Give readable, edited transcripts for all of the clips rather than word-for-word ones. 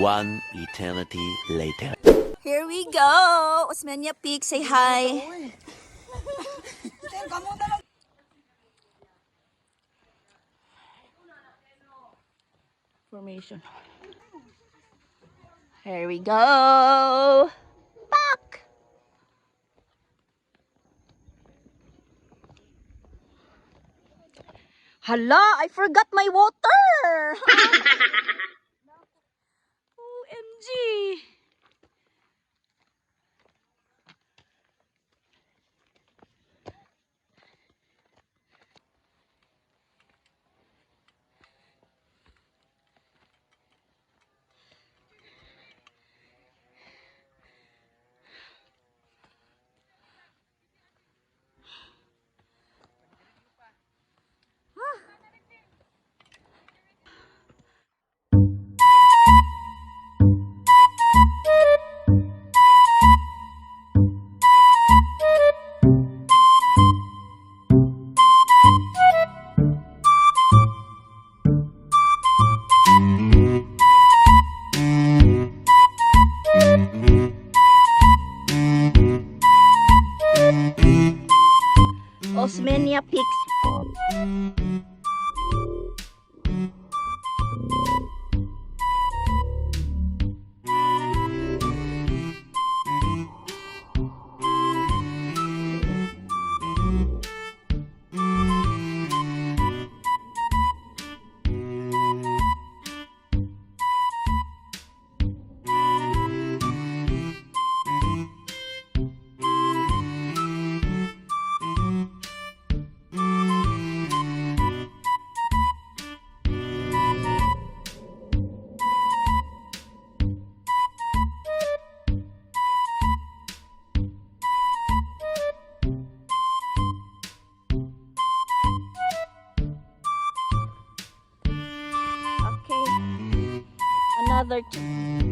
One eternity later. Here we go! Osmena Peak, say hi! Formation. Here we go! Back! Hala! I forgot my water! OMG! Osmena Peak. Another two.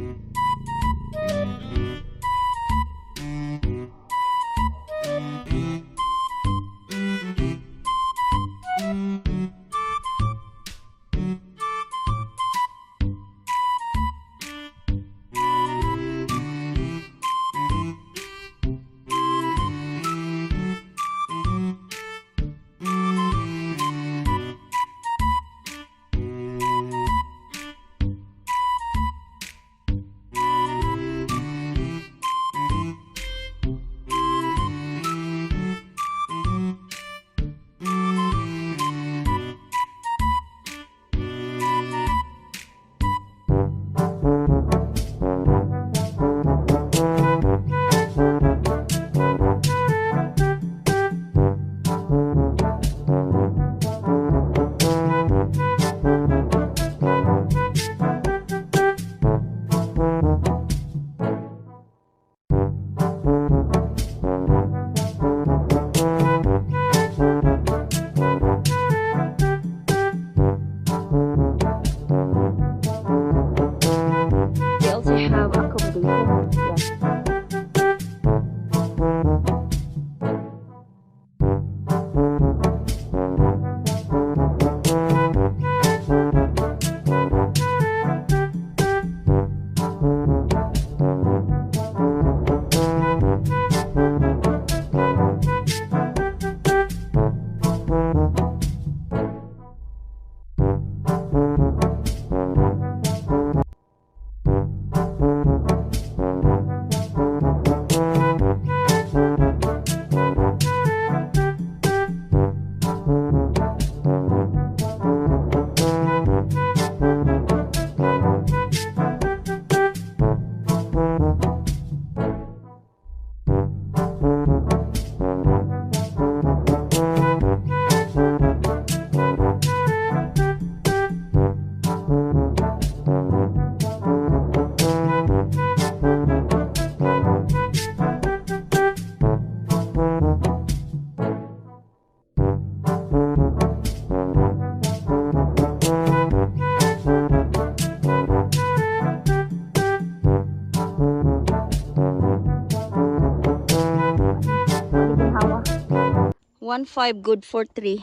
1.5 good for 3.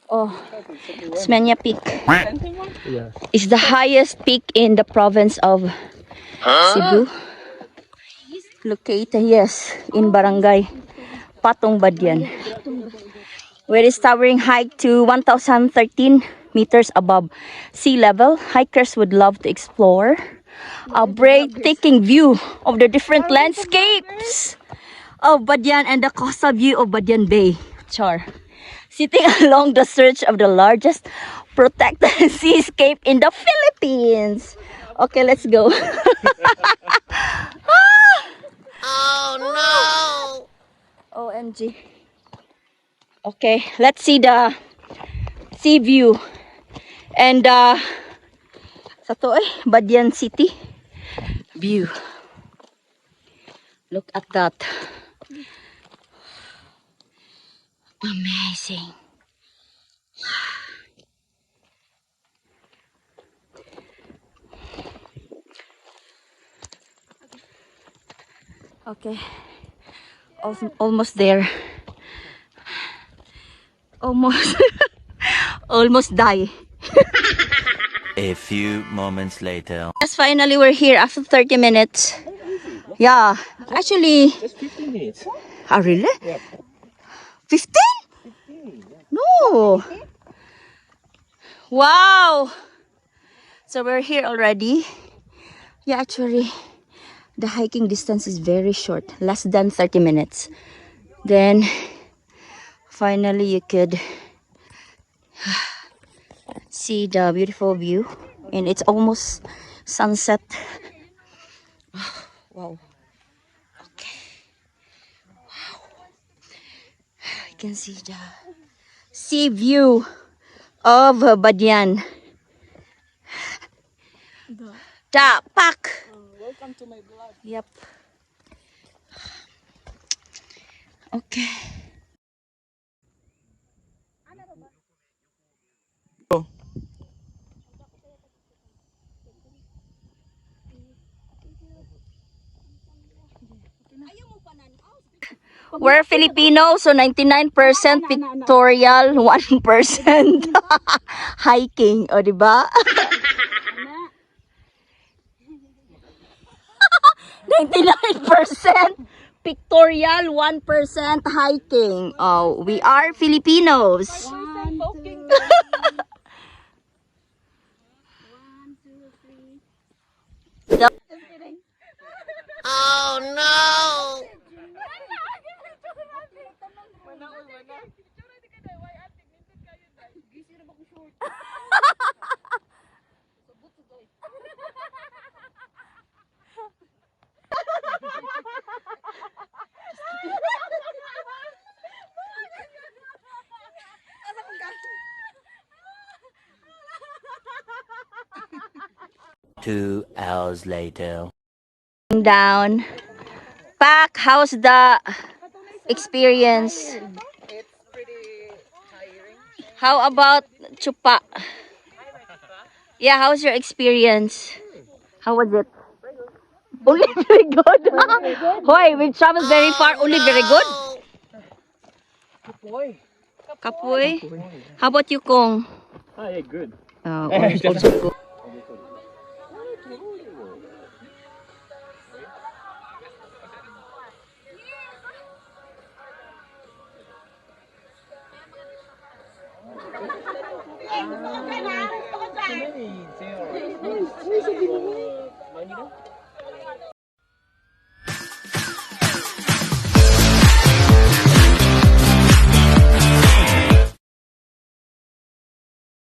Oh, Osmena Peak is the highest peak in the province of Cebu. Located, yes, in Barangay Badian, where its towering height to 1,013 meters above sea level. Hikers would love to explore a breathtaking view of the different landscapes of Badian and the coastal view of Badian Bay. Char. Sitting along the stretch of the largest protected seascape in the Philippines. Okay, let's go. Oh no! OMG. Okay, let's see the sea view. And sa to Badian City view. Look at that. Amazing. Okay. Almost there. Almost. Almost die. A few moments later. Yes, finally we're here after 30 minutes. Yeah, actually. Just 15 minutes. Ah, really? Yeah. 15? No. Wow. So we're here already. Yeah, actually, the hiking distance is very short, less than 30 minutes. Then, finally, you could see the beautiful view, and it's almost sunset. Wow. Okay. Wow. I can see the sea view of Badian. Da Pak. Welcome to my vlog. Yep. Okay. We're Filipino, so 99% pictorial, 1% hiking. O, diba? 99% pictorial, 1% hiking. Oh, we are Filipinos. Oh no! Two hours later. Down. Pak, how's the experience? It's pretty tiring. How about Chupa? Yeah, how's your experience? How was it? Only very good. Hoy, we've traveled very far. Only very good. Kapoy. Kapoy. How about you, Kong? Ah, yeah, good. Also good. Manila?